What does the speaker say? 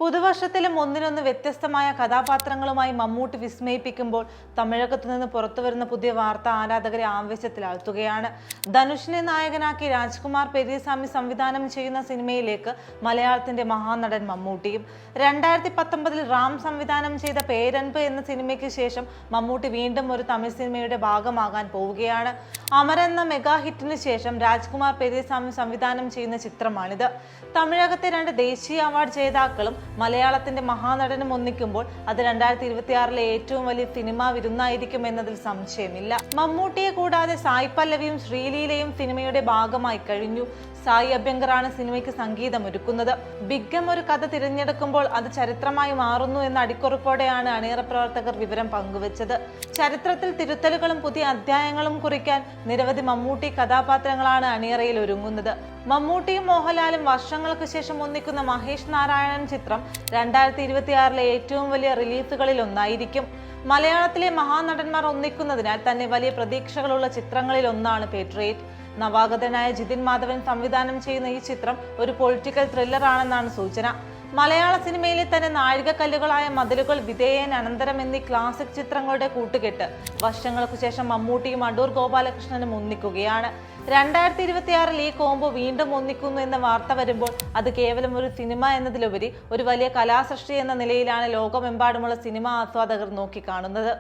പുതുവർഷത്തിലും ഒന്നിനൊന്ന് വ്യത്യസ്തമായ കഥാപാത്രങ്ങളുമായി മമ്മൂട്ടി വിസ്മയിപ്പിക്കുമ്പോൾ തമിഴകത്തു നിന്ന് പുറത്തുവരുന്ന പുതിയ വാർത്ത ആരാധകരെ ആവേശത്തിലാഴ്ത്തുകയാണ്. ധനുഷിനെ നായകനാക്കി രാജ്കുമാർ പെരിയസ്വാമി സംവിധാനം ചെയ്യുന്ന സിനിമയിലേക്ക് മലയാളത്തിന്റെ മഹാനടൻ മമ്മൂട്ടിയും. 2019 റാം സംവിധാനം ചെയ്ത പേരൻപ് എന്ന സിനിമയ്ക്ക് ശേഷം മമ്മൂട്ടി വീണ്ടും ഒരു തമിഴ് സിനിമയുടെ ഭാഗമാകാൻ പോവുകയാണ്. അമർ എന്ന മെഗാ ഹിറ്റിന് ശേഷം രാജ്കുമാർ പെരിയസ്വാമി സംവിധാനം ചെയ്യുന്ന ചിത്രമാണിത്. തമിഴകത്തെ 2 ദേശീയ അവാർഡ് ജേതാക്കളും മലയാളത്തിന്റെ മഹാനടനും ഒന്നിക്കുമ്പോൾ അത് 2026 ഏറ്റവും വലിയ സിനിമാ വിരുന്നായിരിക്കും എന്നതിൽ സംശയമില്ല. മമ്മൂട്ടിയെ കൂടാതെ സായ് പല്ലവിയും ശ്രീലീലയും സിനിമയുടെ ഭാഗമായി കഴിഞ്ഞു. സായി അഭ്യങ്കറാണ് സിനിമയ്ക്ക് സംഗീതമൊരുക്കുന്നത്. ബിഗ് ഒരു കഥ തിരഞ്ഞെടുക്കുമ്പോൾ അത് ചരിത്രമായി മാറുന്നു എന്ന അടിക്കുറിപ്പോടെയാണ് അണിയറ പ്രവർത്തകർ വിവരം പങ്കുവച്ചത്. ചരിത്രത്തിൽ തിരുത്തലുകളും പുതിയ അധ്യായങ്ങളും കുറിക്കാൻ നിരവധി മമ്മൂട്ടി കഥാപാത്രങ്ങളാണ് അണിയറയിൽ ഒരുങ്ങുന്നത്. മമ്മൂട്ടിയും മോഹൻലാലും വർഷങ്ങൾക്ക് ശേഷം ഒന്നിക്കുന്ന മഹേഷ് നാരായണൻ ചിത്രം 2026 ഏറ്റവും വലിയ റിലീസുകളിൽ ഒന്നായിരിക്കും. മലയാളത്തിലെ മഹാനടന്മാർ ഒന്നിക്കുന്നതിനാൽ തന്നെ വലിയ പ്രതീക്ഷകളുള്ള ചിത്രങ്ങളിൽ ഒന്നാണ് പേട്രിയറ്റ്. നവാഗതനായ ജിതിൻ മാധവൻ സംവിധാനം ചെയ്യുന്ന ഈ ചിത്രം ഒരു പൊളിറ്റിക്കൽ ത്രില്ലർ ആണെന്നാണ് സൂചന. മലയാള സിനിമയിലെ തന്നെ നാഴികക്കല്ലുകളായ മതിലുകൾ, വിധേയൻ, അനന്തരം എന്നീ ക്ലാസിക് ചിത്രങ്ങളുടെ കൂട്ടുകെട്ട് വർഷങ്ങൾക്കു ശേഷം മമ്മൂട്ടിയും അടൂർ ഗോപാലകൃഷ്ണനും ഒന്നിക്കുകയാണ്. 2026 ഈ കോംബോ വീണ്ടും ഒന്നിക്കുന്നു എന്ന വാർത്ത വരുമ്പോൾ അത് കേവലം ഒരു സിനിമ എന്നതിലുപരി ഒരു വലിയ കലാസൃഷ്ടി എന്ന നിലയിലാണ് ലോകമെമ്പാടുമുള്ള സിനിമാ ആസ്വാദകർ നോക്കിക്കാണുന്നത്.